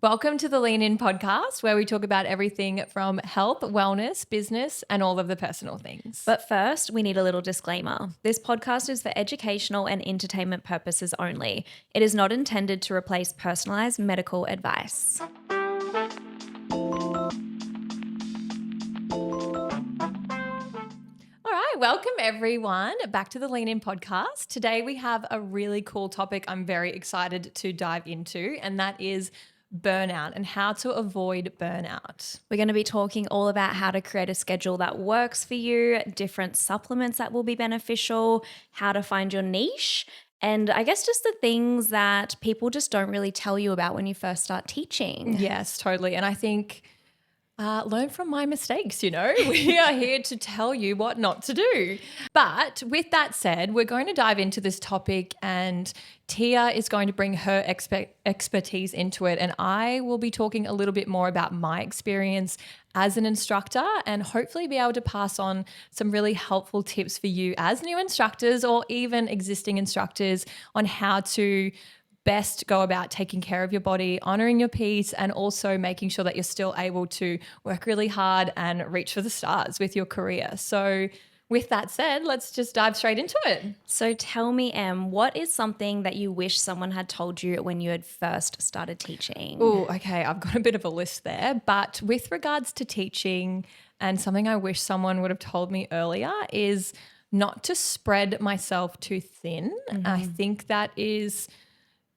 Welcome to the Lean In podcast, where we talk about everything from health, wellness, business, and all of the personal things. But first, we need a little disclaimer. This podcast is for educational and entertainment purposes only. It is not intended to replace personalized medical advice. All right, welcome everyone back to the Lean In podcast. Today we have a really cool topic I'm very excited to dive into, and that is burnout and how to avoid burnout. We're going to be talking all about how to create a schedule that works for you, different supplements that will be beneficial, how to find your niche, and I guess just the things that people just don't really tell you about when you first start teaching. Yes, totally. And I think learn from my mistakes, we are here to tell you what not to do. But with that said, we're going to dive into this topic, and Tia is going to bring her expertise into it, and I will be talking a little bit more about my experience as an instructor and hopefully be able to pass on some really helpful tips for you as new instructors or even existing instructors on how to best go about taking care of your body, honoring your peace, and also making sure that you're still able to work really hard and reach for the stars with your career. So with that said, let's just dive straight into it. So tell me, Em, what is something that you wish someone had told you when you had first started teaching? Oh, okay. I've got a bit of a list there. But with regards to teaching, and something I wish someone would have told me earlier is not to spread myself too thin. I think that is...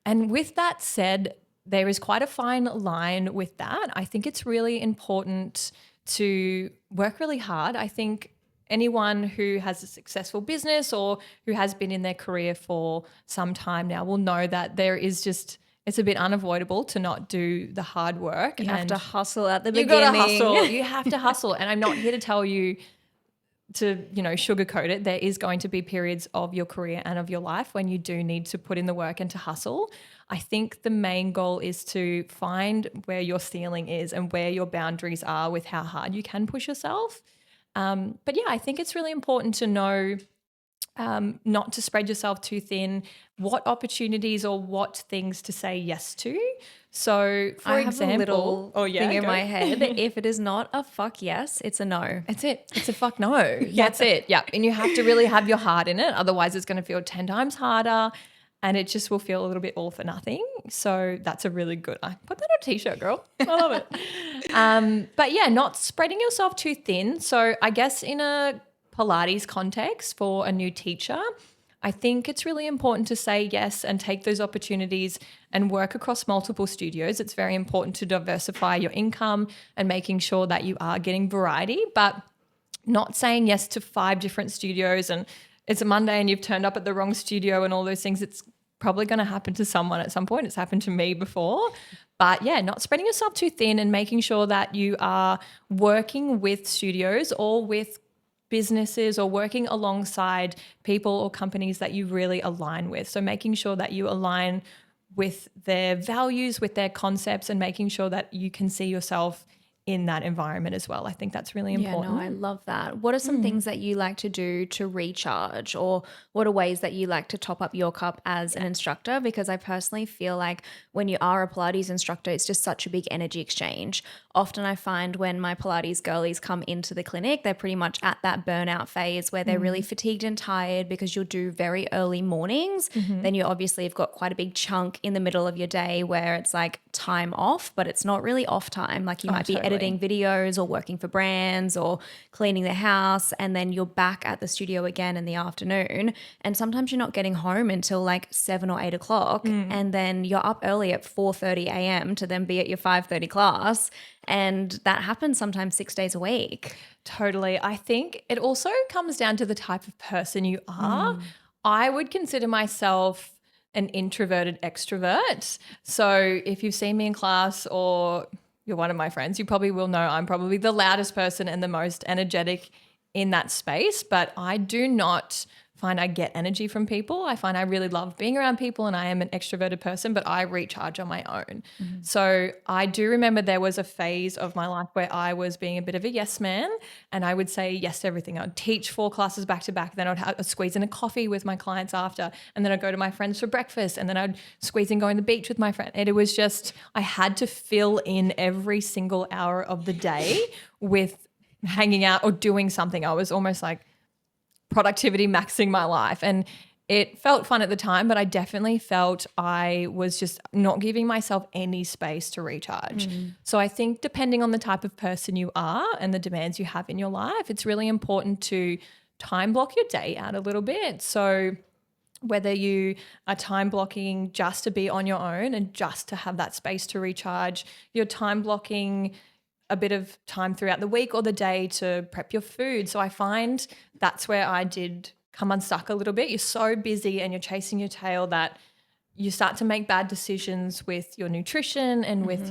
And with that said, there is quite a fine line with that. I think it's really important to work really hard. I think anyone who has a successful business or who has been in their career for some time now will know that there is just, it's a bit unavoidable to not do the hard work. You have to hustle at the beginning. beginning. You got to hustle. You have to hustle. And I'm not here to tell you to, sugarcoat it. There is going to be periods of your career and of your life when you do need to put in the work and to hustle. I think the main goal is to find where your ceiling is and where your boundaries are with how hard you can push yourself. But yeah, I think it's really important to know not to spread yourself too thin, what opportunities or what things to say yes to. So, for example, have a little thing in my head. If it is not a fuck yes, it's a no. That's it. It's a fuck no. That's it. Yeah. And you have to really have your heart in it. Otherwise, it's going to feel 10 times harder and it just will feel a little bit all for nothing. So that's a really good, I put that on a t-shirt, girl. I love it. But yeah, not spreading yourself too thin. So I guess in a Pilates context for a new teacher, I think it's really important to say yes and take those opportunities and work across multiple studios. It's very important to diversify your income and making sure that you are getting variety, but not saying yes to 5 different studios and it's a Monday and you've turned up at the wrong studio and all those things. It's probably going to happen to someone at some point. It's happened to me before. But yeah, not spreading yourself too thin and making sure that you are working with studios or with businesses or working alongside people or companies that you really align with. So making sure that you align with their values, with their concepts, and making sure that you can see yourself in that environment as well. I think that's really important. Yeah, no, I love that. What are some things that you like to do to recharge, or what are ways that you like to top up your cup as an instructor? Because I personally feel like when you are a Pilates instructor, it's just such a big energy exchange. Often I find when my Pilates girlies come into the clinic, they're pretty much at that burnout phase where they're really fatigued and tired because you'll do very early mornings. Then you obviously have got quite a big chunk in the middle of your day where it's like time off, but it's not really off time. Like you might be editing videos or working for brands or cleaning the house, and then you're back at the studio again in the afternoon, and sometimes you're not getting home until like 7 or 8 o'clock, and then you're up early at 4:30 a.m. to then be at your 5:30 class, and that happens sometimes 6 days a week. Totally. I think it also comes down to the type of person you are. I would consider myself an introverted extrovert. So if you've seen me in class or you're one of my friends, you probably will know I'm probably the loudest person and the most energetic in that space, but I do not find I get energy from people. I find I really love being around people, and I am an extroverted person, but I recharge on my own. So I do remember there was a phase of my life where I was being a bit of a yes man, and I would say yes to everything. I'd teach 4 classes back to back. Then I'd squeeze in a coffee with my clients after, and then I'd go to my friends for breakfast, and then I'd squeeze in going to the beach with my friend. And it was just, I had to fill in every single hour of the day with hanging out or doing something. I was almost like productivity maxing my life, and it felt fun at the time, but I definitely felt I was just not giving myself any space to recharge. So I think depending on the type of person you are and the demands you have in your life, it's really important to time block your day out a little bit. So whether you are time blocking just to be on your own and just to have that space to recharge, you're time blocking a bit of time throughout the week or the day to prep your food. So I find that's where I did come unstuck a little bit. You're so busy and you're chasing your tail that you start to make bad decisions with your nutrition and with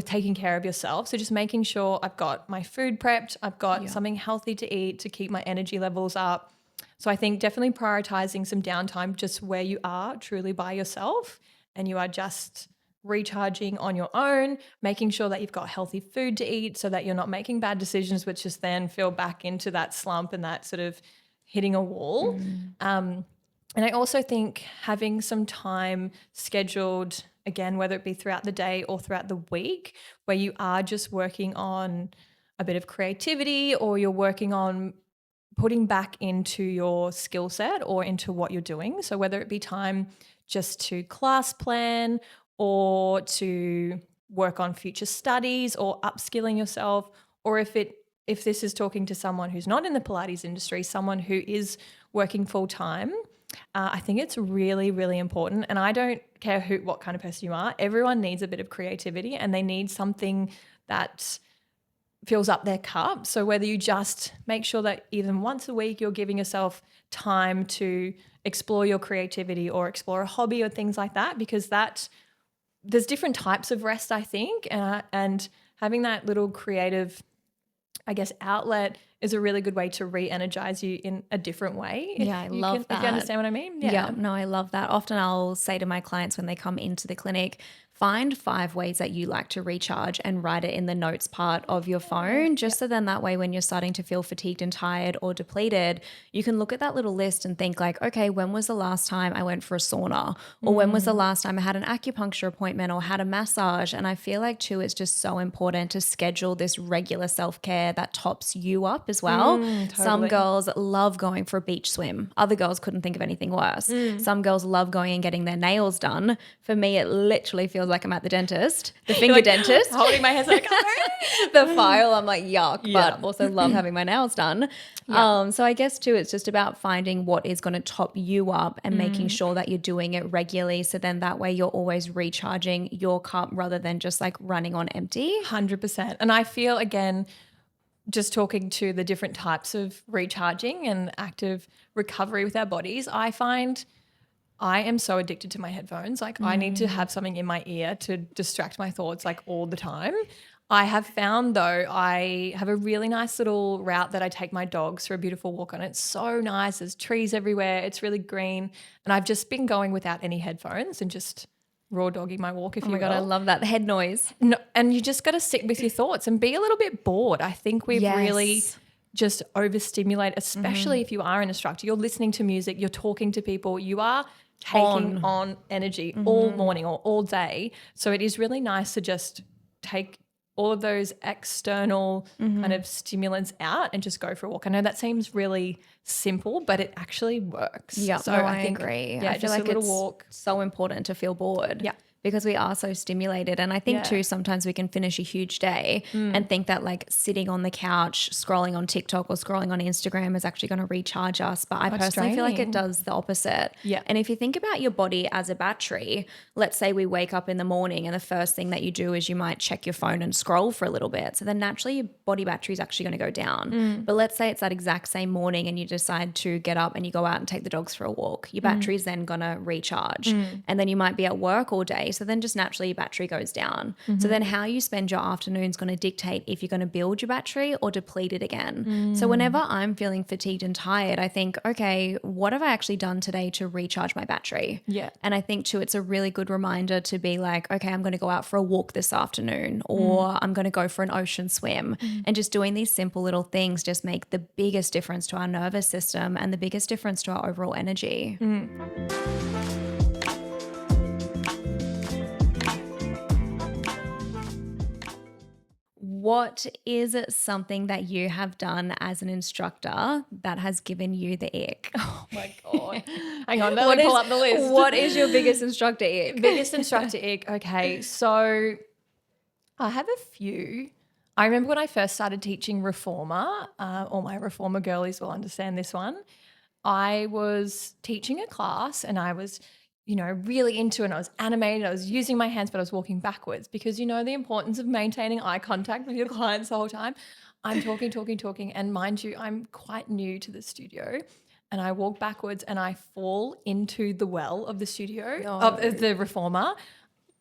taking care of yourself. So just making sure I've got my food prepped, I've got something healthy to eat to keep my energy levels up. So I think definitely prioritizing some downtime just where you are truly by yourself and you are just recharging on your own, making sure that you've got healthy food to eat so that you're not making bad decisions, which just then feel back into that slump and that sort of hitting a wall. And I also think having some time scheduled, again, whether it be throughout the day or throughout the week, where you are just working on a bit of creativity or you're working on putting back into your skill set or into what you're doing. So whether it be time just to class plan or to work on future studies or upskilling yourself, or if this is talking to someone who's not in the Pilates industry, someone who is working full time, I think it's really, really important. And I don't care what kind of person you are. Everyone needs a bit of creativity and they need something that fills up their cup. So whether you just make sure that even once a week you're giving yourself time to explore your creativity or explore a hobby or things like that, because there's different types of rest, I think, and having that little creative, I guess, outlet is a really good way to re-energize you in a different way. Yeah, I love that. If you understand what I mean? Yeah, no, I love that. Often I'll say to my clients when they come into the clinic, find 5 ways that you like to recharge and write it in the notes part of your phone, just so then that way when you're starting to feel fatigued and tired or depleted, you can look at that little list and think like, okay, when was the last time I went for a sauna? Or when was the last time I had an acupuncture appointment or had a massage? And I feel like too, it's just so important to schedule this regular self-care that tops you up as well. Totally. Some girls love going for a beach swim. Other girls couldn't think of anything worse. Some girls love going and getting their nails done. For me, it literally feels like I'm at the dentist, the finger dentist. Holding my hands like, the file, I'm like, yuck, but also love having my nails done. So I guess too, it's just about finding what is going to top you up and making sure that you're doing it regularly. So then that way you're always recharging your cup rather than just like running on empty. 100%. And I feel, again, just talking to the different types of recharging and active recovery with our bodies, I find I am so addicted to my headphones. Like I need to have something in my ear to distract my thoughts like all the time. I have found though, I have a really nice little route that I take my dogs for a beautiful walk on. It's so nice. There's trees everywhere. It's really green. And I've just been going without any headphones and just raw dogging my walk, if you will. Oh my God, I love that. The head noise. No, and you just got to sit with your thoughts and be a little bit bored. I think we've really just overstimulate, especially if you are an instructor. You're listening to music, you're talking to people, you are taking on energy all morning or all day. So it is really nice to just take all of those external kind of stimulants out and just go for a walk. I know that seems really simple, but it actually works. Yeah, so no, I agree. Yeah, I feel just like a little it's walk. so important to feel bored. Yeah. Because we are so stimulated. And I think too, sometimes we can finish a huge day and think that like sitting on the couch, scrolling on TikTok or scrolling on Instagram is actually going to recharge us. But I personally feel like it does the opposite. Yeah. And if you think about your body as a battery, let's say we wake up in the morning and the first thing that you do is you might check your phone and scroll for a little bit. So then naturally your body battery is actually going to go down. But let's say it's that exact same morning and you decide to get up and you go out and take the dogs for a walk. Your battery is then going to recharge. And then you might be at work all day. So then just naturally your battery goes down. So then how you spend your afternoon is going to dictate if you're going to build your battery or deplete it again. So whenever I'm feeling fatigued and tired, I think, okay, what have I actually done today to recharge my battery? Yeah. And I think too, it's a really good reminder to be like, okay, I'm going to go out for a walk this afternoon, or I'm going to go for an ocean swim. And just doing these simple little things just make the biggest difference to our nervous system and the biggest difference to our overall energy. What is something that you have done as an instructor that has given you the ick? Oh my God. Hang on, let me pull up the list. What is your biggest instructor ick? Biggest instructor ick. Okay, so I have a few. I remember when I first started teaching Reformer, all my Reformer girlies will understand this one. I was teaching a class and I was, really into it, and I was animated. I was using my hands, but I was walking backwards because the importance of maintaining eye contact with your clients the whole time. I'm talking. And mind you, I'm quite new to the studio. And I walk backwards and I fall into the well of the studio, of the Reformer,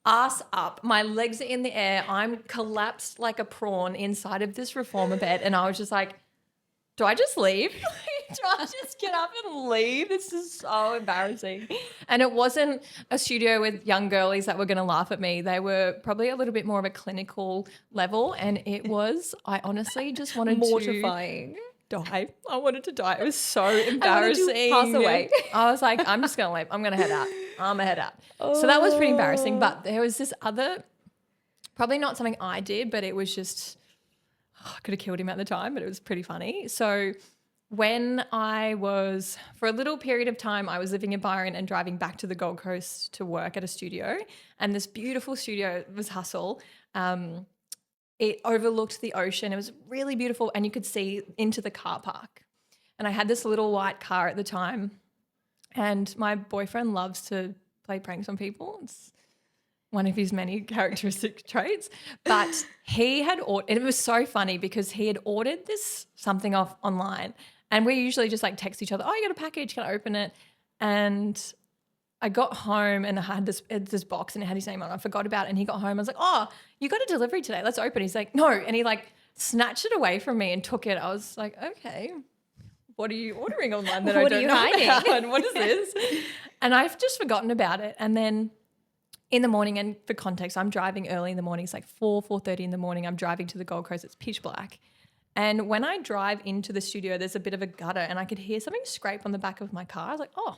ass up. My legs are in the air. I'm collapsed like a prawn inside of this Reformer bed. And I was just like, do I just leave? Do I just get up and leave? This is so embarrassing. And it wasn't a studio with young girlies that were going to laugh at me. They were probably a little bit more of a clinical level. And I honestly just wanted Mortifying. to die. I wanted to die. It was so embarrassing. I wanted to pass away. I was like, I'm just going to leave. I'm going to head out. I'm going to head out. So that was pretty embarrassing. But there was this other, probably not something I did, but it was just, I could have killed him at the time, but it was pretty funny. So when I was, for a little period of time, I was living in Byron and driving back to the Gold Coast to work at a studio. And this beautiful studio was Hustle. It overlooked the ocean. It was really beautiful and you could see into the car park. And I had this little white car at the time. And my boyfriend loves to play pranks on people. It's one of his many characteristic traits. But he had ordered, and it was so funny because he had ordered something off online. And we usually just like text each other, oh, you got a package, can I open it? And I got home and I had this box and it had his name on it. I forgot about it and he got home. I was like, oh, you got a delivery today. Let's open it. He's like, no. And he like snatched it away from me and took it. I was like, okay, what are you ordering online that I don't know about? And what is this? And I've just forgotten about it. And then in the morning, and for context, I'm driving early in the morning. It's like 4:30 in the morning. I'm driving to the Gold Coast. It's pitch black. And when I drive into the studio, there's a bit of a gutter and I could hear something scrape on the back of my car. I was like, oh,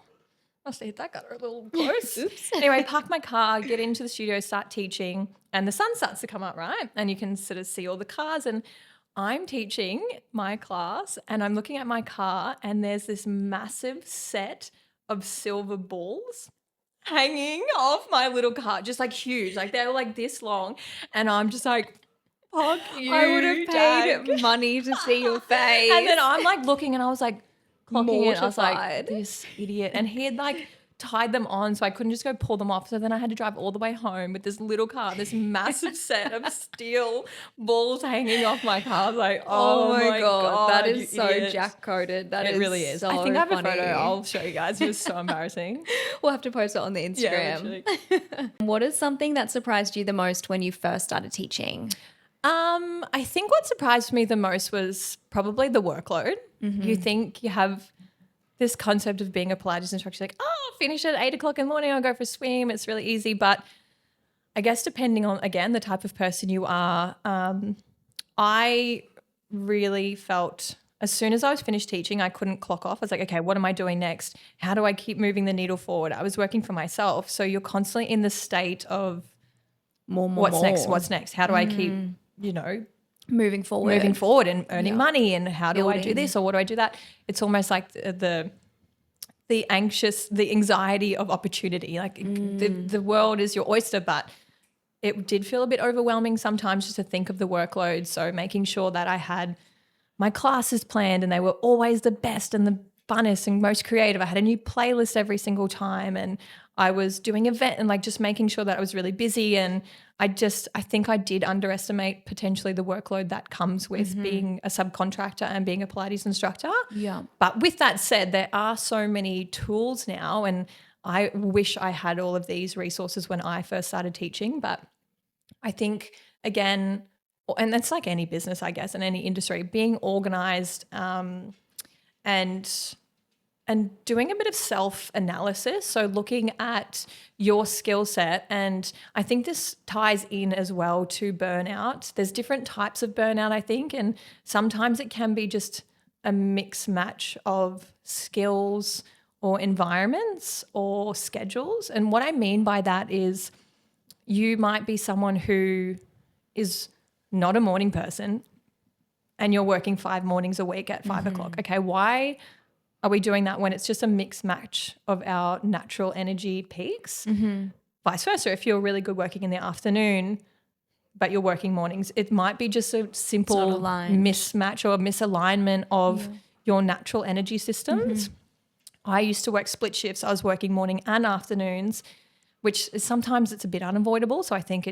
must have hit that gutter a little close. Oops. Anyway, park my car, get into the studio, start teaching, and the sun starts to come up, right? And you can sort of see all the cars. And I'm teaching my class and I'm looking at my car and there's this massive set of silver balls hanging off my little car, just like huge. Like they were like this long. And I'm just like, fuck you, I would have paid money to see your face. And then I'm like looking and I was like clocking it. I was like, Mortified. this idiot. And he had like tied them on so I couldn't just go pull them off. So then I had to drive all the way home with this little car, this massive set of steel balls hanging off my car. I was like, oh my God, that you is so idiot. jack-coded. That It is really is. so I think I have funny. a photo. I'll show you guys. It was so embarrassing. We'll have to post it on the Instagram. What is something that surprised you the most when you first started teaching? I think what surprised me the most was probably the workload. You think you have this concept of being a Pilates instructor, like, oh, finish at 8 o'clock in the morning, I'll go for a swim. It's really easy. But I guess depending on, again, the type of person you are, I really felt as soon as I was finished teaching, I couldn't clock off. I was like, okay, what am I doing next? How do I keep moving the needle forward? I was working for myself. So you're constantly in the state of what's next? How do I keep, Moving forward and earning money, and how do I do Building. this or what do I do that? It's almost like the anxiety of opportunity. Like the world is your oyster, but it did feel a bit overwhelming sometimes just to think of the workload. So making sure that I had my classes planned and they were always the best and the funnest and most creative. I had a new playlist every single time and I was doing event and like just making sure that I was really busy. And I think I did underestimate potentially the workload that comes with being a subcontractor and being a Pilates instructor. Yeah. But with that said, there are so many tools now, and I wish I had all of these resources when I first started teaching. But I think, again, and that's like any business, I guess, in any industry, being organized and doing a bit of self-analysis. So looking at your skill set, and I think this ties in as well to burnout. There's different types of burnout, I think, and sometimes it can be just a mix match of skills or environments or schedules. And what I mean by that is you might be someone who is not a morning person and you're working 5 mornings a week at 5 o'clock. Okay, why are we doing that when it's just a mixed match of our natural energy peaks? Vice versa, if you're really good working in the afternoon but you're working mornings, it might be just a simple mismatch or misalignment of your natural energy systems. I used to work split shifts. I was working morning and afternoons, which is sometimes it's a bit unavoidable. So I think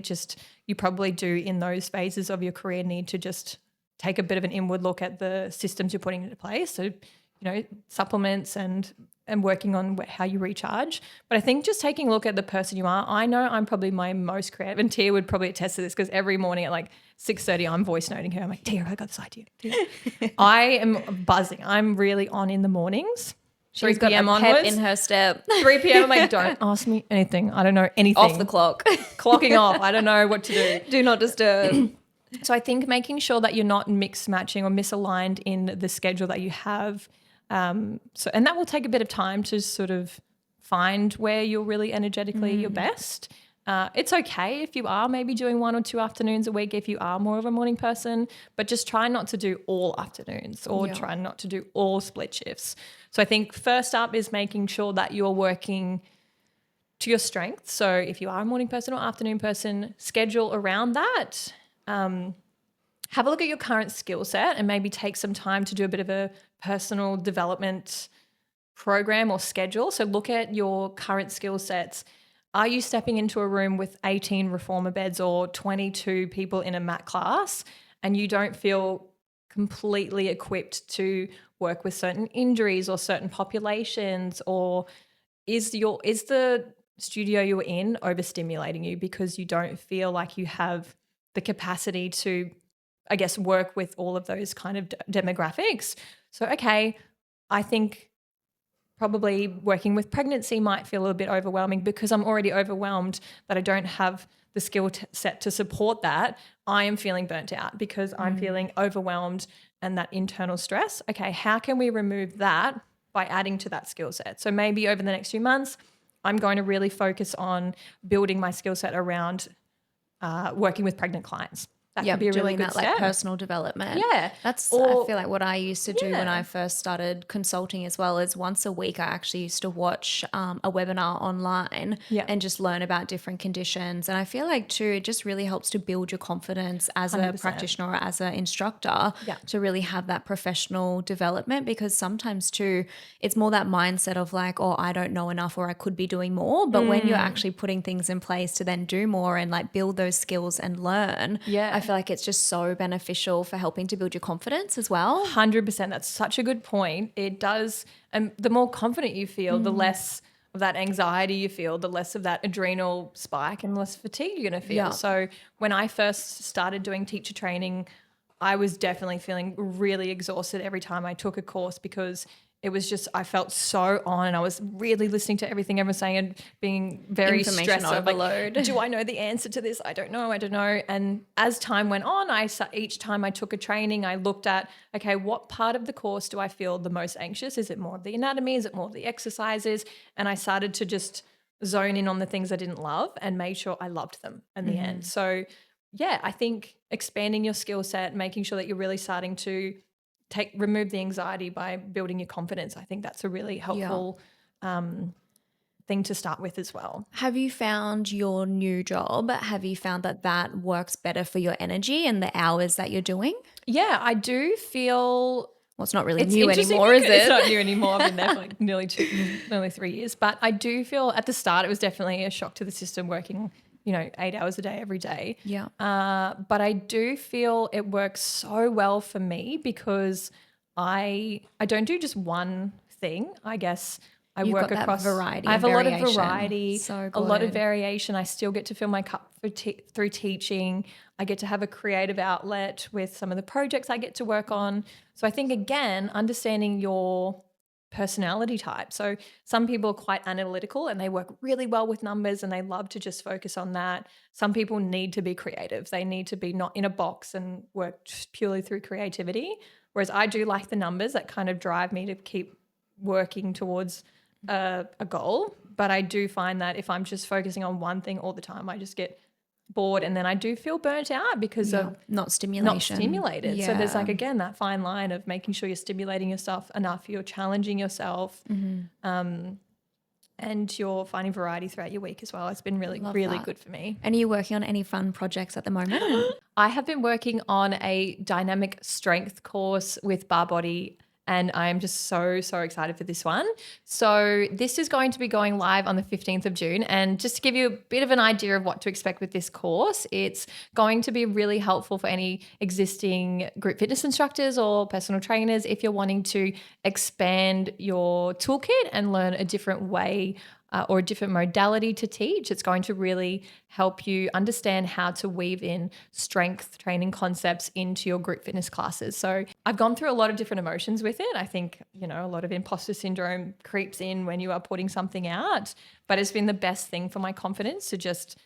you probably do in those phases of your career need to just take a bit of an inward look at the systems you're putting into place. So, supplements and working on how you recharge. But I think just taking a look at the person you are, I know I'm probably my most creative, and Tia would probably attest to this because every morning at like 6:30 I'm voice noting her. I'm like, Tia, I got this idea. I am buzzing. I'm really on in the mornings. She's got a pep in her step. 3 p.m. I'm like, don't ask me anything. I don't know anything. Off the clock. Clocking off. I don't know what to do. Do not disturb. So I think making sure that you're not mix matching or misaligned in the schedule that you have. And that will take a bit of time to sort of find where you're really energetically your best. It's okay if you are maybe doing 1 or 2 afternoons a week if you are more of a morning person, but just try not to do all afternoons or try not to do all split shifts. So I think first up is making sure that you're working to your strengths. So if you are a morning person or afternoon person, schedule around that. Have a look at your current skill set and maybe take some time to do a bit of a personal development program or schedule. So look at your current skill sets. Are you stepping into a room with 18 reformer beds or 22 people in a mat class and you don't feel completely equipped to work with certain injuries or certain populations? Or is the studio you're in overstimulating you because you don't feel like you have the capacity to, I guess, work with all of those kind of demographics? So, okay, I think probably working with pregnancy might feel a little bit overwhelming because I'm already overwhelmed that I don't have the skill set to support that. I am feeling burnt out because I'm feeling overwhelmed and that internal stress. Okay, how can we remove that by adding to that skill set? So maybe over the next few months, I'm going to really focus on building my skill set around working with pregnant clients. That could be a really good step. Like personal development. Yeah. I feel like what I used to do when I first started consulting as well is once a week I actually used to watch a webinar online and just learn about different conditions. And I feel like too, it just really helps to build your confidence as 100%. A practitioner or as an instructor to really have that professional development, because sometimes too, it's more that mindset of like, oh, I don't know enough or I could be doing more. But when you're actually putting things in place to then do more and like build those skills and learn, I feel like it's just so beneficial for helping to build your confidence as well. 100%. That's such a good point. It does. And the more confident you feel, the less of that anxiety you feel, the less of that adrenal spike and less fatigue you're going to feel. Yeah. So when I first started doing teacher training, I was definitely feeling really exhausted every time I took a course because it was just, I felt so on and I was really listening to everything everyone's saying and being very stressed. Overload. Like, do I know the answer to this? I don't know. And as time went on, each time I took a training, I looked at, okay, what part of the course do I feel the most anxious? Is it more of the anatomy? Is it more of the exercises? And I started to just zone in on the things I didn't love and made sure I loved them in the end. So yeah, I think expanding your skill set, making sure that you're really starting to remove the anxiety by building your confidence. I think that's a really helpful thing to start with as well. Have you found your new job, that works better for your energy and the hours that you're doing? Yeah, I do feel... Well, it's not really new anymore, is it? It's not new anymore. I've been there for like nearly 3 years. But I do feel at the start it was definitely a shock to the system working 8 hours a day every day. Yeah. But I do feel it works so well for me because I don't do just one thing. I guess I You've work got that across variety I have and a lot of variation. variety, So a lot of good. variation. I still get to fill my cup through teaching. I get to have a creative outlet with some of the projects I get to work on. So I think, again, understanding your personality type. So some people are quite analytical and they work really well with numbers and they love to just focus on that. Some people need to be creative. They need to be not in a box and work just purely through creativity. Whereas I do like the numbers that kind of drive me to keep working towards a goal. But I do find that if I'm just focusing on one thing all the time, I just get bored and then I do feel burnt out because of not stimulation. not stimulated. Yeah. So there's like, again, that fine line of making sure you're stimulating yourself enough, you're challenging yourself, and you're finding variety throughout your week as well. It's been really, really that. good for me. And are you working on any fun projects at the moment? I have been working on a dynamic strength course with Bar Body, and I am just so, so excited for this one. So this is going to be going live on the 15th of June. And just to give you a bit of an idea of what to expect with this course, it's going to be really helpful for any existing group fitness instructors or personal trainers if you're wanting to expand your toolkit and learn a different way or a different modality to teach. It's going to really help you understand how to weave in strength training concepts into your group fitness classes. So I've gone through a lot of different emotions with it. I think, a lot of imposter syndrome creeps in when you are putting something out, but it's been the best thing for my confidence to just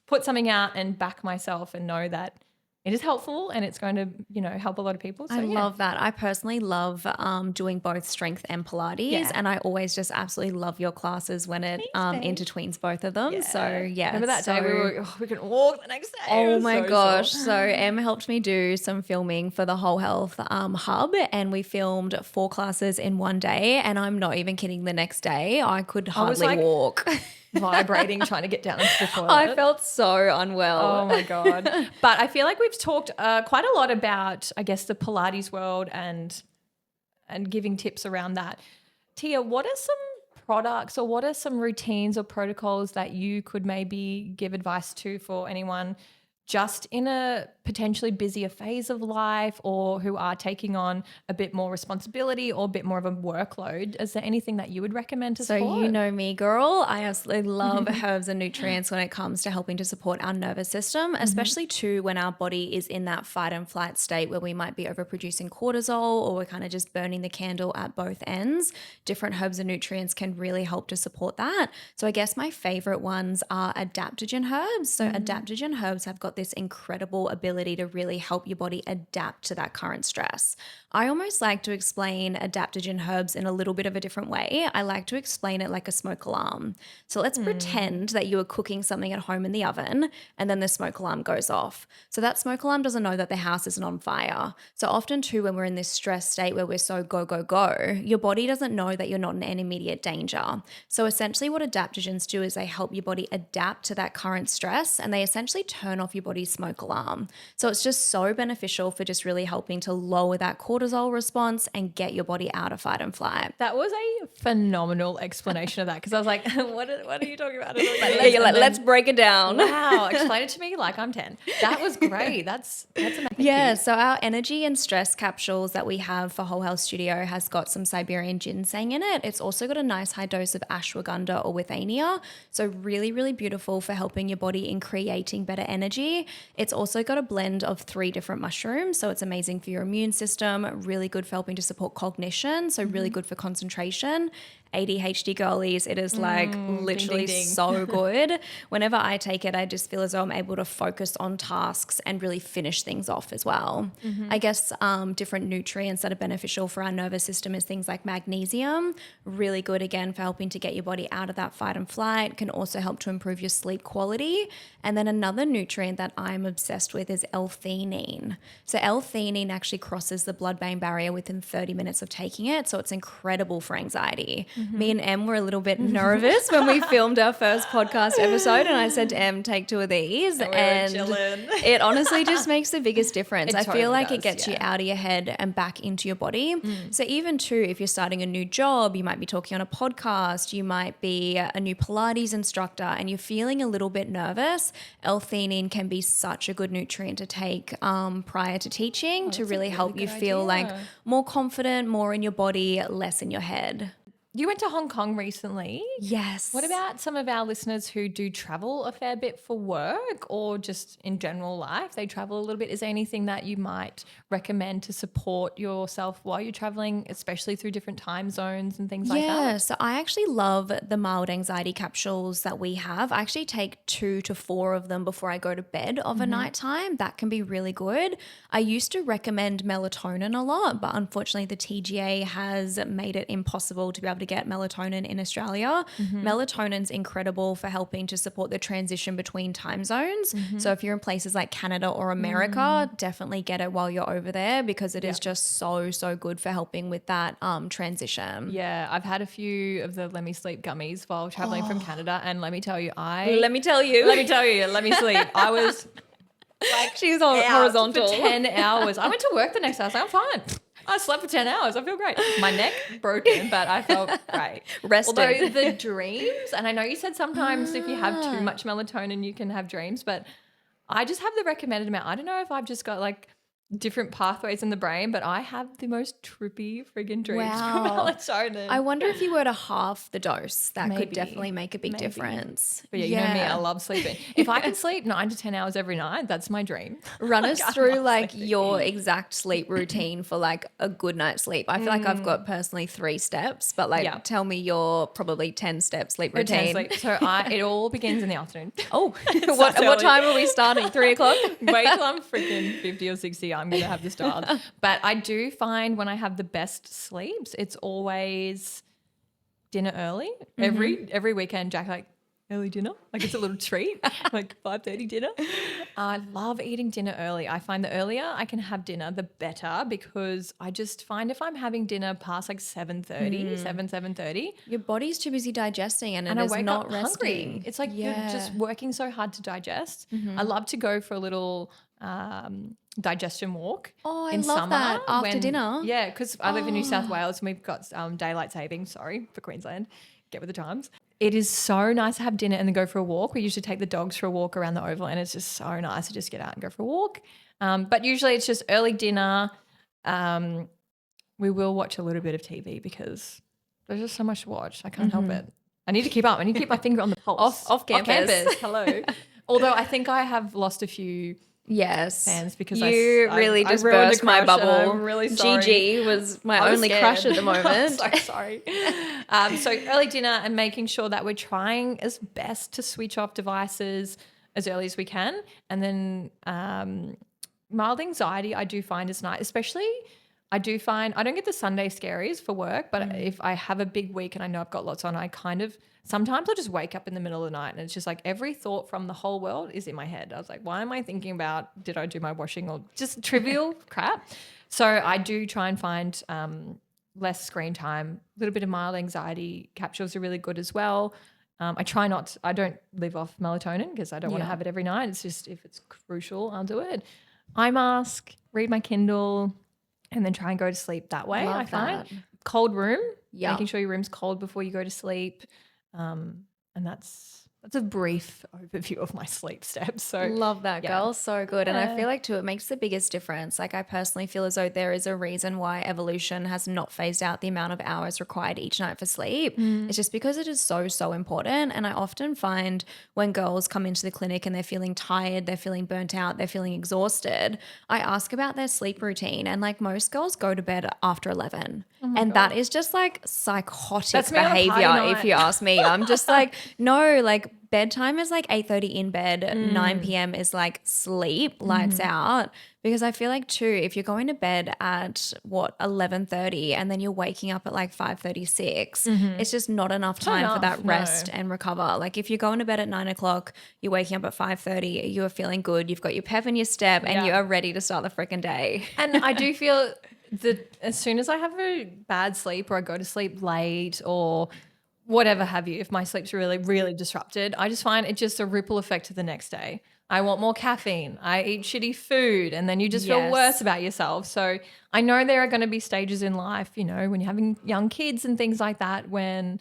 put something out and back myself and know that it is helpful and it's going to, help a lot of people. So, I love that. I personally love doing both strength and Pilates, and I always just absolutely love your classes when it intertwines both of them. Yeah. So yeah, Remember that day we couldn't walk the next day? It Oh was my so gosh. sore. So Em helped me do some filming for the Whole Health Hub, and we filmed 4 classes in one day, and I'm not even kidding, the next day I could hardly walk. Vibrating, trying to get down into the toilet. I felt so unwell. Oh my God. But I feel like we've talked quite a lot about, I guess, the Pilates world and giving tips around that. Tia, what are some products or what are some routines or protocols that you could maybe give advice to for anyone just in a potentially busier phase of life or who are taking on a bit more responsibility or a bit more of a workload? Is there anything that you would recommend to support? So you know me, girl. I absolutely love herbs and nutrients when it comes to helping to support our nervous system, especially too when our body is in that fight and flight state where we might be overproducing cortisol or we're kind of just burning the candle at both ends. Different herbs and nutrients can really help to support that. So I guess my favorite ones are adaptogen herbs. So adaptogen herbs have got this incredible ability to really help your body adapt to that current stress. I almost like to explain adaptogen herbs in a little bit of a different way. I like to explain it like a smoke alarm. So let's pretend that you are cooking something at home in the oven and then the smoke alarm goes off. So that smoke alarm doesn't know that the house isn't on fire. So often too, when we're in this stress state where we're so go, go, go, your body doesn't know that you're not in any immediate danger. So essentially what adaptogens do is they help your body adapt to that current stress and they essentially turn off your body's smoke alarm. So it's just so beneficial for just really helping to lower that cortisol response and get your body out of fight and flight. That was a phenomenal explanation of that because I was like, what are you talking about? Let's break it down. Wow, explain it to me like I'm 10. That was great. That's amazing. Yeah, so our energy and stress capsules that we have for Whole Health Studio has got some Siberian ginseng in it. It's also got a nice high dose of ashwagandha or withania. So really, really beautiful for helping your body in creating better energy. It's also got a blend of 3 different mushrooms. So it's amazing for your immune system, really good for helping to support cognition. So really good for concentration. ADHD girlies, it is like literally ding, ding, ding. so good. Whenever I take it, I just feel as though I'm able to focus on tasks and really finish things off as well. I guess different nutrients that are beneficial for our nervous system is things like magnesium, really good again for helping to get your body out of that fight and flight, can also help to improve your sleep quality. And then another nutrient that I'm obsessed with is L-theanine. So L-theanine actually crosses the blood-brain barrier within 30 minutes of taking it. So it's incredible for anxiety. Me and Em were a little bit nervous when we filmed our first podcast episode and I said to Em, take 2 of these. And it honestly just makes the biggest difference. I feel like it gets you out of your head and back into your body. So even too, if you're starting a new job, you might be talking on a podcast, you might be a new Pilates instructor and you're feeling a little bit nervous, L-theanine can be such a good nutrient to take prior to teaching to really help you feel like more confident, more in your body, less in your head. You went to Hong Kong recently. Yes. What about some of our listeners who do travel a fair bit for work or just in general life? They travel a little bit. Is there anything that you might recommend to support yourself while you're traveling, especially through different time zones and things like that? Yeah, so I actually love the mild anxiety capsules that we have. I actually take 2 to 4 of them before I go to bed of a night time. That can be really good. I used to recommend melatonin a lot, but unfortunately the TGA has made it impossible to be able to get melatonin in Australia. Melatonin's incredible for helping to support the transition between time zones. So if you're in places like Canada or America, definitely get it while you're over there because it is just so good for helping with that transition. Yeah, I've had a few of the Let Me Sleep gummies while traveling from Canada, and let me tell you, Let me tell you. let me sleep. I was like, She's on horizontal. for 10 hours. I went to work the next day. I was like, I'm fine. I slept for 10 hours. I feel great. My neck broken, but I felt great. Rested. Although the dreams, and I know you said sometimes if you have too much melatonin, you can have dreams, but I just have the recommended amount. I don't know if I've just got like different pathways in the brain, but I have the most trippy friggin' dreams from Wow. melatonin. I wonder if you were to half the dose, that could Maybe. definitely make a big difference. But yeah, you know me, I love sleeping. If I can sleep 9 to 10 hours every night, that's my dream. Run us I through love like sleeping. your exact sleep routine for like a good night's sleep. I feel like I've got personally 3 steps, but like Yeah. tell me your probably 10-step sleep Routine routine. sleep. So it all begins in the afternoon. Oh, Starts what early. time are we starting? 3 o'clock? Wait till I'm freaking 50 or 60. I'm going to have this dialed. But I do find when I have the best sleeps, it's always dinner early. Every weekend, Jack like, early dinner? Like it's a little treat, like 5:30 dinner. I love eating dinner early. I find the earlier I can have dinner, the better because I just find if I'm having dinner past like 7:30, Your body's too busy digesting and and it I is wake not up resting. hungry. It's like you're just working so hard to digest. I love to go for a little digestion walk. Oh, I in love summer that after dinner. Yeah, because I live in New South Wales and we've got daylight savings. Sorry for Queensland. Get with the times. It is so nice to have dinner and then go for a walk. We usually take the dogs for a walk around the oval, and it's just so nice to just get out and go for a walk. But usually it's just early dinner. We will watch a little bit of TV because there's just so much to watch. I can't help it. I need to keep up. I need to keep my finger on the pulse. Off campus. Hello. Although I think I have lost a few Yes. fans because you I really just ruined burst the my crush and bubble. I'm really sorry. GG was my I was only scared. crush at the moment. I'm so sorry. So early dinner and making sure that we're trying as best to switch off devices as early as we can. And then mild anxiety I do find is nice, especially I do find I don't get the Sunday scaries for work, but if I have a big week and I know I've got lots on, I kind of sometimes I'll just wake up in the middle of the night and it's just like every thought from the whole world is in my head. I was like, why am I thinking about did I do my washing or just trivial crap? So I do try and find less screen time. A little bit of mild anxiety capsules are really good as well. I don't live off melatonin because I don't want to have it every night. It's just if it's crucial, I'll do it. Eye mask, read my Kindle, and then try and go to sleep that way. Love I find that. cold room, Yeah. making sure your room's cold before you go to sleep, and that's a brief overview of my sleep steps. So Love that, yeah. girl. So good. And I Yeah. feel like, too, it makes the biggest difference. Like, I personally feel as though there is a reason why evolution has not phased out the amount of hours required each night for sleep. It's just because it is so important. And I often find when girls come into the clinic and they're feeling tired, they're feeling burnt out, they're feeling exhausted, I ask about their sleep routine. And like most girls go to bed after 11. And that is just like psychotic That's me on a party behavior, night. if you ask me. I'm just like, no, like bedtime is like 8:30 in bed, 9 p.m. is like sleep, lights out. Because I feel like too, if you're going to bed at 11:30 and then you're waking up at like 5:36, it's just not enough time for that enough, no. rest and recover. Like if you're going to bed at 9 o'clock, you're waking up at 5:30, you are feeling good, you've got your pep in your step, and you are ready to start the freaking day. And I do feel that as soon as I have a bad sleep or I go to sleep late or whatever have you, if my sleep's really, really disrupted, I just find it just a ripple effect to the next day. I want more caffeine. I eat shitty food and then you just feel Yes. worse about yourself. So I know there are going to be stages in life, you know, when you're having young kids and things like that, when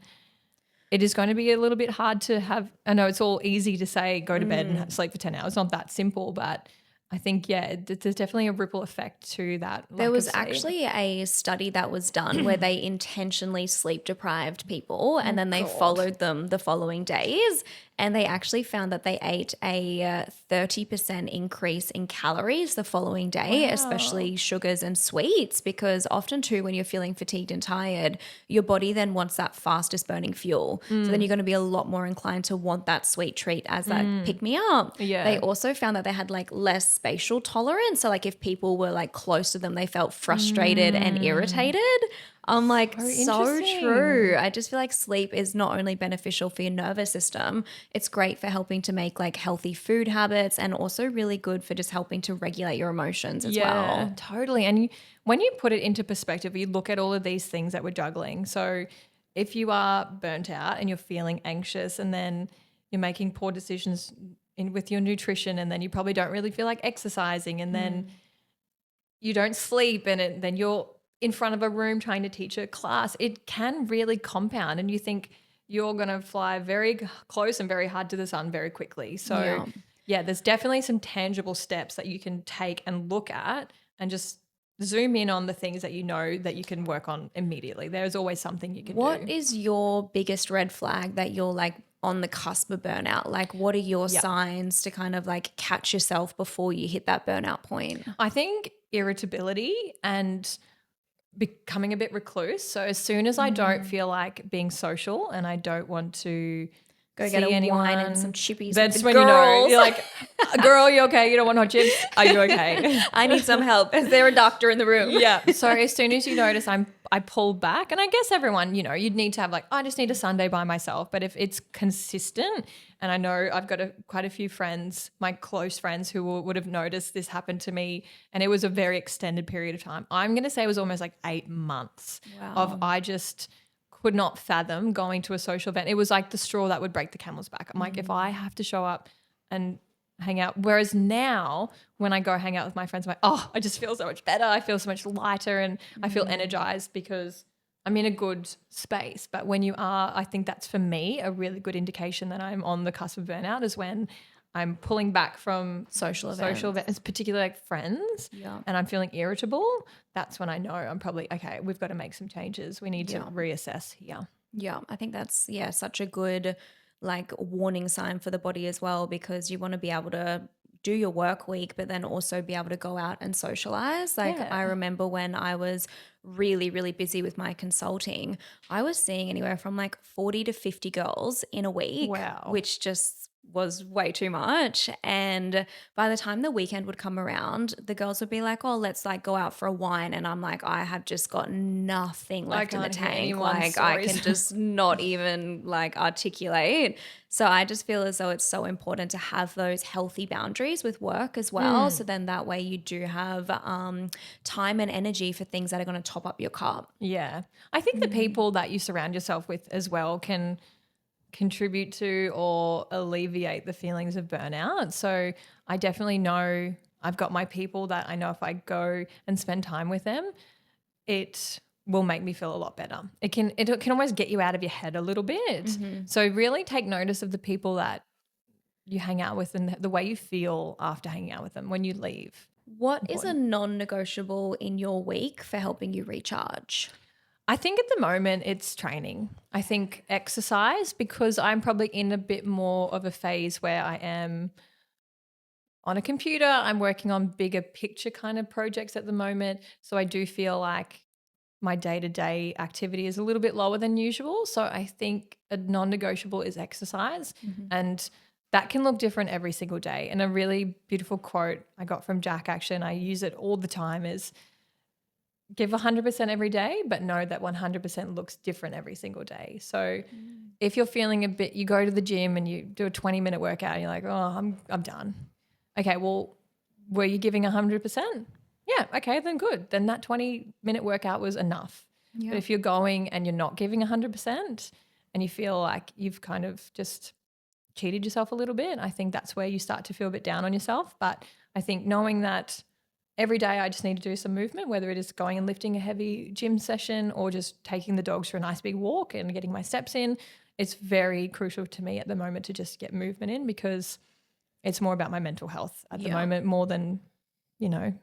it is going to be a little bit hard to have, I know it's all easy to say go to bed and sleep for 10 hours. Not that simple, but I think, yeah, there's definitely a ripple effect to that There lack of was sleep. actually a study that was done where they intentionally sleep deprived people and then they God. followed them the following days. And they actually found that they ate a 30% increase in calories the following day, Wow. especially sugars and sweets, because often too, when you're feeling fatigued and tired, your body then wants that fastest burning fuel. So then you're going to be a lot more inclined to want that sweet treat as that pick me up. Yeah. They also found that they had like less spatial tolerance. So like if people were like close to them, they felt frustrated and irritated. I'm like, so interesting. true. I just feel like sleep is not only beneficial for your nervous system, it's great for helping to make like healthy food habits and also really good for just helping to regulate your emotions as well. Totally. And when you put it into perspective, you look at all of these things that we're juggling. So if you are burnt out and you're feeling anxious and then you're making poor decisions with your nutrition and then you probably don't really feel like exercising and then you don't sleep and then you're in front of a room trying to teach a class, it can really compound and you think you're going to fly very close and very hard to the sun very quickly. So yeah, there's definitely some tangible steps that you can take and look at and just zoom in on the things that you know that you can work on immediately. There's always something you can do. What is your biggest red flag that you're like on the cusp of burnout? Like, what are your signs to kind of like catch yourself before you hit that burnout point? I think irritability and becoming a bit recluse. So as soon as I don't feel like being social and I don't want to Go see get a anyone, wine and some chippies. that's with the when girls. you know you're like, girl, you okay? You don't want hot chips? Are you okay? I need some help. Is there a doctor in the room? Yeah. So as soon as you notice I pull back, and I guess everyone, you'd need to have like, I just need a Sunday by myself. But if it's consistent, and I know I've got quite a few friends, my close friends who would have noticed this happen to me, and it was a very extended period of time. I'm going to say it was almost like 8 months of I just could not fathom going to a social event. It was like the straw that would break the camel's back. I'm like, if I have to show up and hang out. Whereas now when I go hang out with my friends, I'm like, oh, I just feel so much better. I feel so much lighter and I feel energized because I'm in a good space. But when you are, I think that's for me a really good indication that I'm on the cusp of burnout is when I'm pulling back from Social events, particularly like friends, and I'm feeling irritable. That's when I know I'm probably, okay, we've got to make some changes. We need to reassess here. Yeah, I think that's such a good like warning sign for the body as well, because you want to be able to do your work week but then also be able to go out and socialize. Like I remember when I was really, really busy with my consulting, I was seeing anywhere from like 40 to 50 girls in a week. Wow. Which just was way too much. And by the time the weekend would come around, the girls would be like, oh, let's like go out for a wine. And I'm like, I have just got nothing left in the tank. Like I can just not even like articulate. So I just feel as though it's so important to have those healthy boundaries with work as well. So then that way you do have time and energy for things that are going to top up your cup. Yeah. I think the people that you surround yourself with as well can contribute to or alleviate the feelings of burnout. So I definitely know I've got my people that I know if I go and spend time with them, it will make me feel a lot better. It can almost get you out of your head a little bit. So really take notice of the people that you hang out with and the way you feel after hanging out with them when you leave. What is a non-negotiable in your week for helping you recharge? I think at the moment it's training. I think exercise, because I'm probably in a bit more of a phase where I am on a computer. I'm working on bigger picture kind of projects at the moment. So I do feel like my day-to-day activity is a little bit lower than usual. So I think a non-negotiable is exercise. And that can look different every single day. And a really beautiful quote I got from Jack, actually, and I use it all the time, is give 100% every day, but know that 100% looks different every single day. So if you're feeling a bit, you go to the gym and you do a 20-minute workout and you're like, oh, I'm done. Okay, well, were you giving 100%? Yeah, okay, then good. Then that 20-minute workout was enough. But if you're going and you're not giving 100% and you feel like you've kind of just cheated yourself a little bit, I think that's where you start to feel a bit down on yourself. But I think knowing that every day I just need to do some movement, whether it is going and lifting a heavy gym session or just taking the dogs for a nice big walk and getting my steps in. It's very crucial to me at the moment to just get movement in, because it's more about my mental health at the Yeah. moment more than, you know.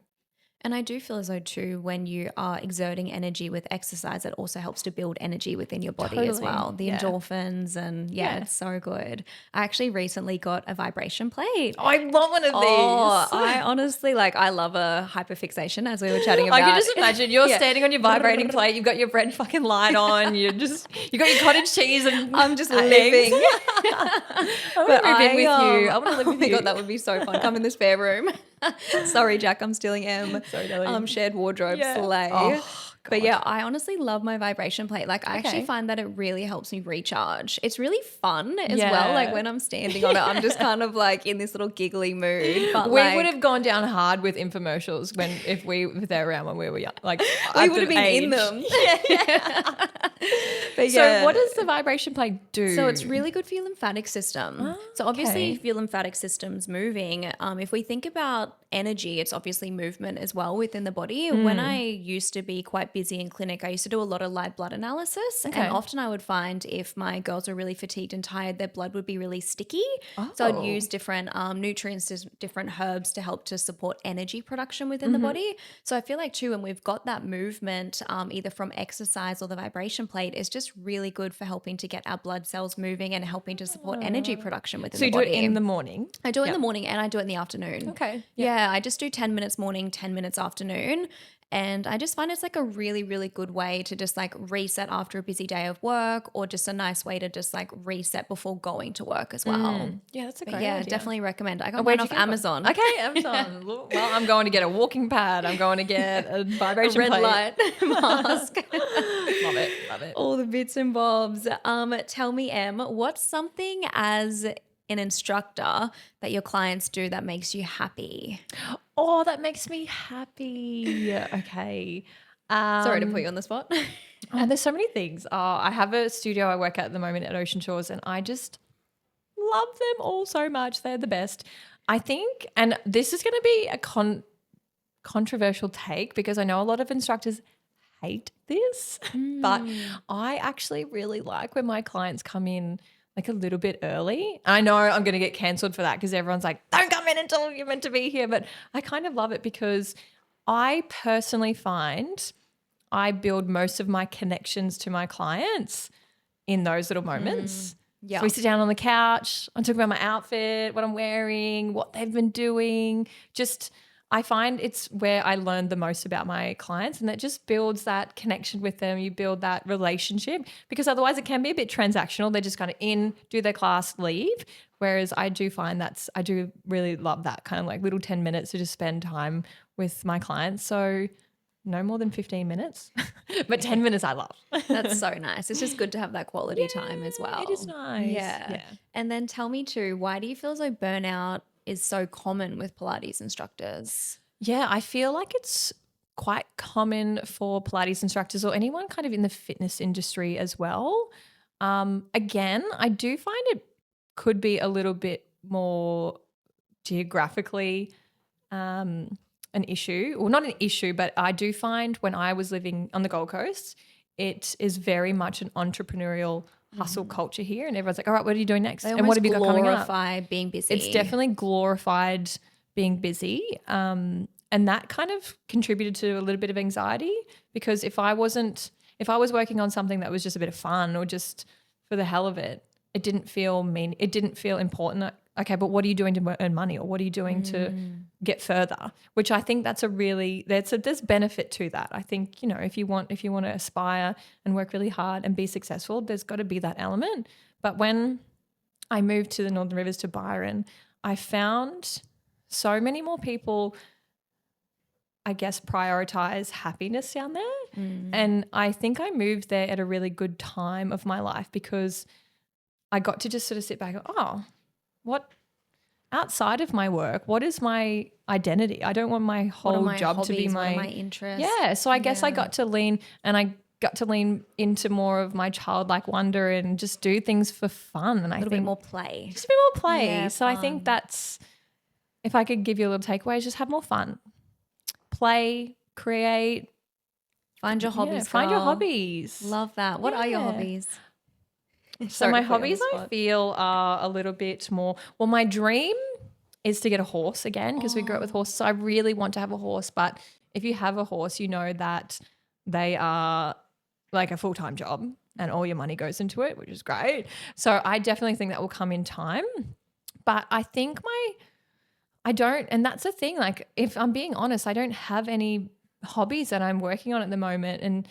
And I do feel as though too, when you are exerting energy with exercise, it also helps to build energy within your body as Totally. well. The Yeah. endorphins and Yeah. it's so good. I actually recently got a vibration plate. I want one of Oh, these. I honestly I love a hyperfixation as we were chatting about. I can just imagine you're Yeah. standing on your vibrating plate, you've got your bread fucking light on, you got your cottage cheese and I'm just eggs. living. I want to move in with you. I want to live with Oh my you. God, that would be so fun. Come in the spare room. Sorry, Jack, I'm stealing M. Sorry, darling. Shared wardrobe Yeah. slay. Oh, But God. yeah, I honestly love my vibration plate. Like I actually Okay. find that it really helps me recharge. It's really fun as Yeah. well. Like when I'm standing on it, I'm just kind of like in this little giggly mood. But We like, would have gone down hard with infomercials if we were there around when we were young. Like we would have been in them. But yeah. So what does the vibration plate do? So it's really good for your lymphatic system. So obviously, okay. if your lymphatic system's moving, if we think about energy, it's obviously movement as well within the body. When I used to be quite busy in clinic, I used to do a lot of live blood analysis, Okay. and often I would find if my girls were really fatigued and tired, their blood would be really sticky. So I'd Oh. use different nutrients, different herbs to help to support energy production within the body. So I feel like too, when we've got that movement, either from exercise or the vibration plate, is just really good for helping to get our blood cells moving and helping to support energy production within So the you do body. it in the morning? I do it in Yep. the morning and I do it in the afternoon. Okay. Yeah, I just do 10 minutes morning, 10 minutes afternoon. And I just find it's like a really, really good way to just like reset after a busy day of work, or just a nice way to just like reset before going to work as well. Yeah, that's a But great yeah, idea. definove recommend. I got Where'd mine you off get it from? Amazon. Okay, Amazon. Well, I'm going to get a walking pad. I'm going to get a A vibration red plate. light mask. Love it. Love it. All the bits and bobs. Tell me, Em, what's something as an instructor that your clients do that makes you happy? Oh, that makes me happy. Okay. Sorry to put you on the spot. Oh, there's so many things. I have a studio I work at the moment at Ocean Shores, and I just love them all so much. They're the best. I think, and this is going to be a controversial take because I know a lot of instructors hate this, but I actually really like when my clients come in like a little bit early. I know I'm going to get cancelled for that because everyone's like, don't come in until you're meant to be here. But I kind of love it because I personally find I build most of my connections to my clients in those little moments. Yeah. So we sit down on the couch, I'm talking about my outfit, what I'm wearing, what they've been doing. Just, I find it's where I learn the most about my clients, and that just builds that connection with them. You build that relationship, because otherwise it can be a bit transactional. They're just kind of in, do their class, leave. Whereas I do find I do really love that kind of like little 10 minutes to just spend time with my clients. So no more than 15 minutes, but 10 minutes I love. That's so nice. It's just good to have that quality time as well. It is nice. Yeah. And then tell me too, why do you feel as though burnout is so common with Pilates instructors? Yeah, I feel like it's quite common for Pilates instructors or anyone kind of in the fitness industry as well. Again, I do find it could be a little bit more geographically an issue, or not an issue, but I do find when I was living on the Gold Coast, it is very much an entrepreneurial hustle culture here, and everyone's like, all right, what are you doing next? They And what have you got coming up? glorify being busy. It's definitely glorified being busy. And that kind of contributed to a little bit of anxiety, because if I was working on something that was just a bit of fun or just for the hell of it, it didn't feel important. Okay, but what are you doing to earn money, or what are you doing to get further? Which I think there's benefit to that. I think, if you want to aspire and work really hard and be successful, there's got to be that element. But when I moved to the Northern Rivers to Byron, I found so many more people, I guess, prioritize happiness down there. And I think I moved there at a really good time of my life, because I got to just sort of sit back and go, oh, what outside of my work, what is my identity? I don't want my whole job to be what are my interests? Yeah. So I guess I got to lean into more of my childlike wonder and just do things for fun. And a little bit more play. Just a bit more play. Yeah, so I think that's, if I could give you a little takeaway, is just have more fun. Play, create. Find your hobbies. Yeah, find your girl. hobbies. Love that. What are your Yeah. hobbies? So my to put you on hobbies, the I spot. feel, are a little bit more, well, my dream is to get a horse again, because we grew up with horses. So I really want to have a horse. But if you have a horse, you know that they are like a full-time job and all your money goes into it, which is great. So I definitely think that will come in time. But I think I don't, and that's the thing, like if I'm being honest, I don't have any hobbies that I'm working on at the moment. And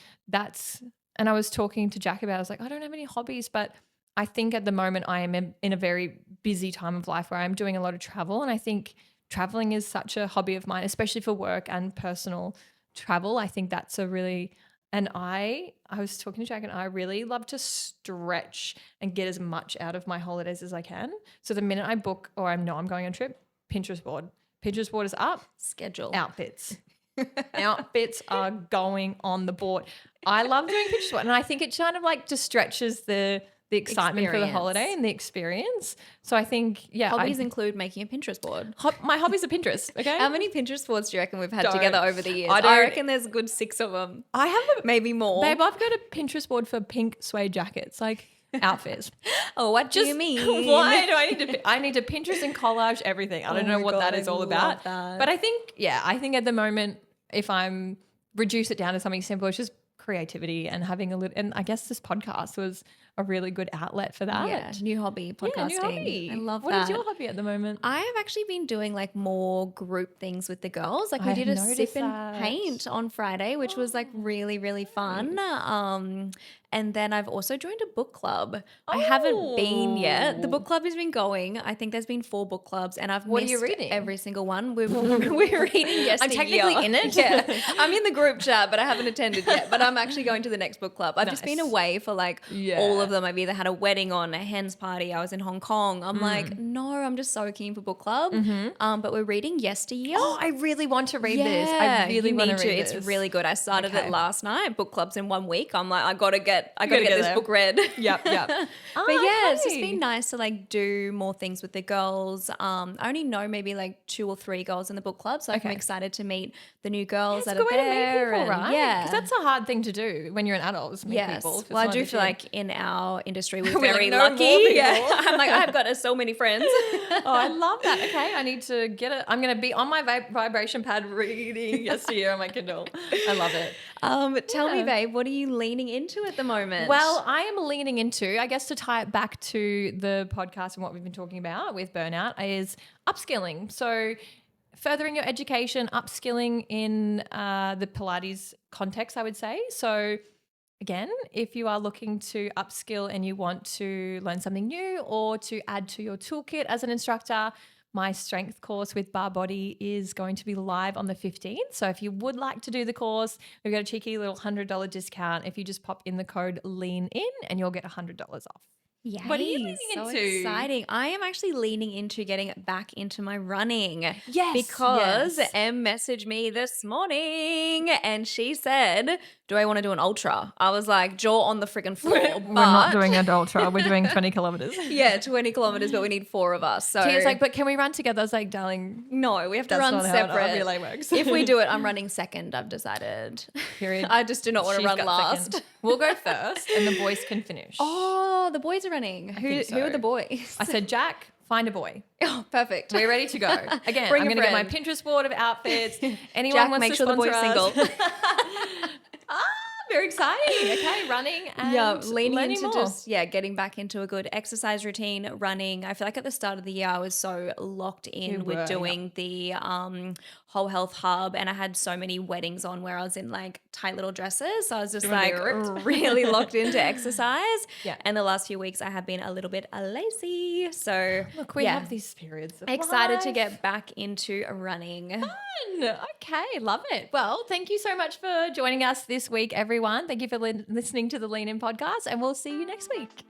I was talking to Jack about it. I was like, I don't have any hobbies, but I think at the moment I am in a very busy time of life where I'm doing a lot of travel. And I think traveling is such a hobby of mine, especially for work and personal travel. I think that's a really, and I was talking to Jack, and I really love to stretch and get as much out of my holidays as I can. So the minute I book or I know I'm going on a trip, Pinterest board is up. Schedule. Outfits. Outfits are going on the board. I love doing Pinterest board, and I think it kind of like just stretches the excitement for the holiday and the experience. So I think, hobbies include making a Pinterest board. My hobbies are Pinterest. Okay. How many Pinterest boards do you reckon we've had together over the years? I reckon there's a good 6 of them. I have maybe more. Babe, I've got a Pinterest board for pink suede jackets, like outfits. Oh, what do you mean? Why do I need to Pinterest and collage everything? I don't know what that is all about. But I think at the moment, if I'm reduce it down to something simple, it's just creativity and having a little, and I guess this podcast was a really good outlet for that. Yeah, new hobby, podcasting. Yeah, new hobby. I love that. What is your hobby at the moment? I have actually been doing like more group things with the girls. Like we did a sip and paint on Friday, which was like really, really fun. And then I've also joined a book club. I haven't been yet. The book club has been going. I think there's been 4 book clubs, and I've missed every single one. We're reading Yesteryear. I'm technically in it. Yeah, I'm in the group chat, but I haven't attended yet. But I'm actually going to the next book club. I've just been away for like all of them. I've either had a wedding on, a hen's party. I was in Hong Kong. I'm like, no, I'm just so keen for book club. But we're reading Yesteryear. Oh, I really want to read this. I really want to read this. It's really good. I started it last night. Book clubs in 1 week. I'm like, I gotta get this book read. Yep. But it's just been nice to like do more things with the girls. I only know maybe like 2 or 3 girls in the book club, so I'm excited to meet the new girls that are there. Meet people, right? Yeah, because that's a hard thing to do when you're an adult. Is meet people. Well, I do feel like in our industry we're very lucky. Yeah, I'm like, I've got so many friends. Oh, I love that. Okay, I need to get it. I'm going to be on my vibration pad reading Yesteryear on my Kindle. I love it. Tell me, babe, what are you leaning into at the moment? Well, I am leaning into, I guess to tie it back to the podcast and what we've been talking about with burnout, is upskilling. So furthering your education, upskilling in the Pilates context, I would say. So again, if you are looking to upskill and you want to learn something new or to add to your toolkit as an instructor, my strength course with Bar Body is going to be live on the 15th. So if you would like to do the course, we've got a cheeky little $100 discount if you just pop in the code LEAN IN, and you'll get $100 off. Yay, what are you leaning so into? Exciting. I am actually leaning into getting back into my running. Yes. Because Em messaged me this morning and she said, do I want to do an ultra? I was like, jaw on the friggin' floor. We're not doing an ultra. We're doing 20 kilometers. Yeah, 20 kilometers, but we need 4 of us. So Tia's like, but can we run together? I was like, darling, no, we have to run separate. How relay works. If we do it, I'm running second, I've decided. Period. I just do not want to run last. Second. We'll go first and the boys can finish. Oh, the boys are running. Who are the boys? I said, Jack, find a boy. Oh, perfect. We're ready to go. Again, I'm going to get my Pinterest board of outfits. Anyone Jack, wants make to sure the boy's sponsor single. Very exciting. Okay, running and leaning into more. just getting back into a good exercise routine, running. I feel like at the start of the year I was so locked in with doing the Whole Health Hub, and I had so many weddings on where I was in like tight little dresses. So I was just like really locked into exercise. Yeah. And the last few weeks I have been a little bit lazy. So look, we have these periods of excited life. To get back into running. Fun. Okay, love it. Well, thank you so much for joining us this week, everyone. Thank you for listening to the Lean In podcast, and we'll see you next week.